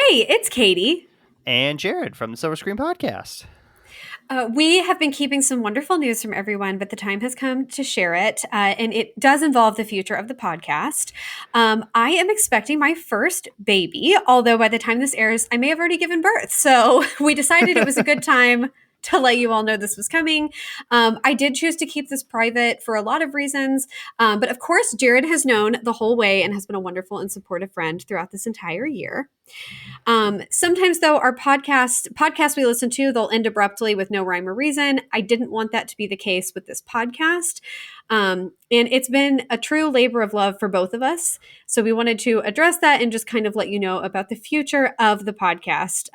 Hey, it's Katie. And Jared from the Silver Screen Podcast. We have been keeping some wonderful news from everyone, but the time has come to share it. And it does involve the future of the podcast. I am expecting my first baby, although by the time this airs, I may have already given birth. So we decided it was a good time to let you all know this was coming. I did choose to keep this private for a lot of reasons. But of course, Jared has known the whole way and has been a wonderful and supportive friend throughout this entire year. Sometimes though, our podcasts we listen to, they'll end abruptly with no rhyme or reason. I didn't want that to be the case with this podcast. And it's been a true labor of love for both of us. So we wanted to address that and just kind of let you know about the future of the podcast.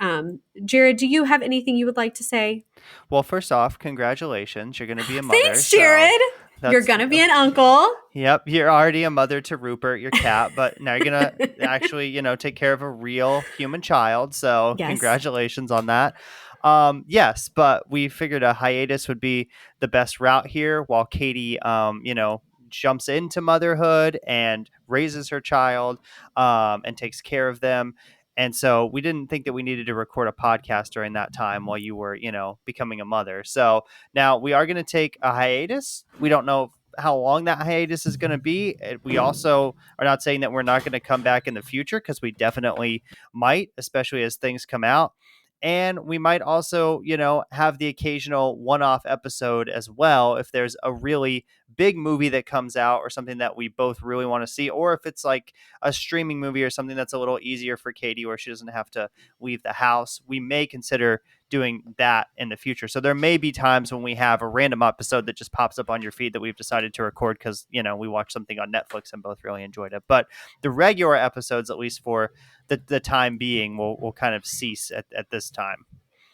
Jared, do you have anything you would like to say? Well, first off, congratulations. You're going to be a mother. Thanks, Jared. You're going to be an uncle. Yep, you're already a mother to Rupert, your cat, but now you're going to actually, take care of a real human child. So Yes. Congratulations on that. Yes, but we figured a hiatus would be the best route here while Katie, jumps into motherhood and raises her child and takes care of them. And so we didn't think that we needed to record a podcast during that time while you were, becoming a mother. So now we are going to take a hiatus. We don't know how long that hiatus is going to be. We also are not saying that we're not going to come back in the future, because we definitely might, especially as things come out. And we might also, have the occasional one-off episode as well if there's a really big movie that comes out or something that we both really want to see, or if it's like a streaming movie or something that's a little easier for Katie where she doesn't have to leave the house. We may consider doing that in the future. So there may be times when we have a random episode that just pops up on your feed that we've decided to record because, we watched something on Netflix and both really enjoyed it. But the regular episodes, at least for the time being, will kind of cease at this time.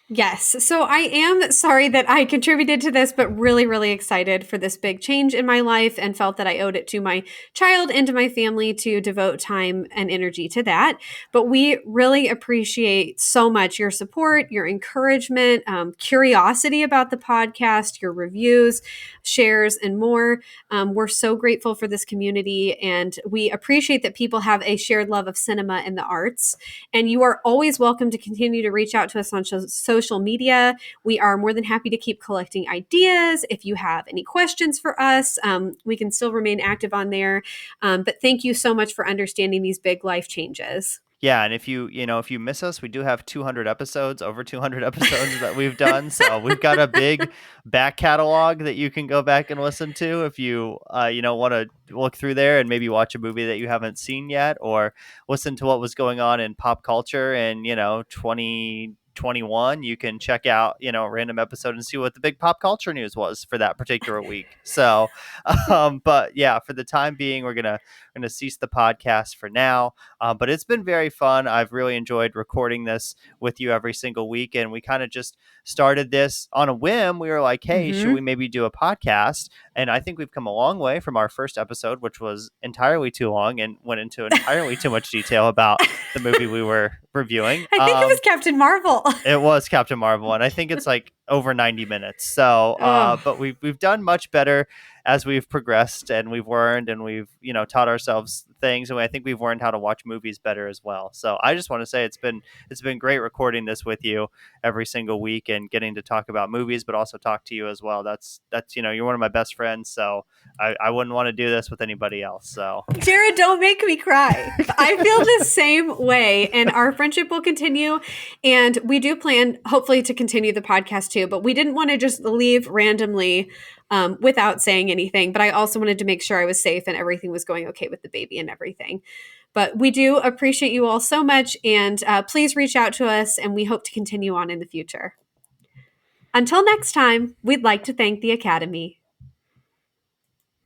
Yes. So I am sorry that I contributed to this, but really, really excited for this big change in my life and felt that I owed it to my child and to my family to devote time and energy to that. But we really appreciate so much your support, your encouragement, curiosity about the podcast, your reviews, shares, and more. We're so grateful for this community, and we appreciate that people have a shared love of cinema and the arts. And you are always welcome to continue to reach out to us on social media. We are more than happy to keep collecting ideas. If you have any questions for us, we can still remain active on there. But thank you so much for understanding these big life changes. Yeah, and if you miss us, we do have 200 episodes, over 200 episodes that we've done. So we've got a big back catalog that you can go back and listen to if you want to look through there and maybe watch a movie that you haven't seen yet, or listen to what was going on in pop culture in 2021. You can check out a random episode and see what the big pop culture news was for that particular week. So, but yeah, for the time being, we're gonna cease the podcast for now. But it's been very fun. I've really enjoyed recording this with you every single week. And we kind of just started this on a whim. We were like, hey, should we maybe do a podcast? And I think we've come a long way from our first episode, which was entirely too long and went into entirely too much detail about the movie we were reviewing. I think it was Captain Marvel. It was Captain Marvel, and I think it's like over 90 minutes. So, but we've done much better as we've progressed, and we've learned, and we've taught ourselves things, and I think we've learned how to watch movies better as well. So I just want to say it's been great recording this with you every single week and getting to talk about movies, but also talk to you as well. That's you're one of my best friends, so I wouldn't want to do this with anybody else. So Jared, don't make me cry. I feel the same way, and our friendship will continue. And we do plan, hopefully, to continue the podcast too. But we didn't want to just leave randomly without saying anything. But I also wanted to make sure I was safe and everything was going okay with the baby and everything. But we do appreciate you all so much, and please reach out to us, and we hope to continue on in the future. Until next time, we'd like to thank the Academy.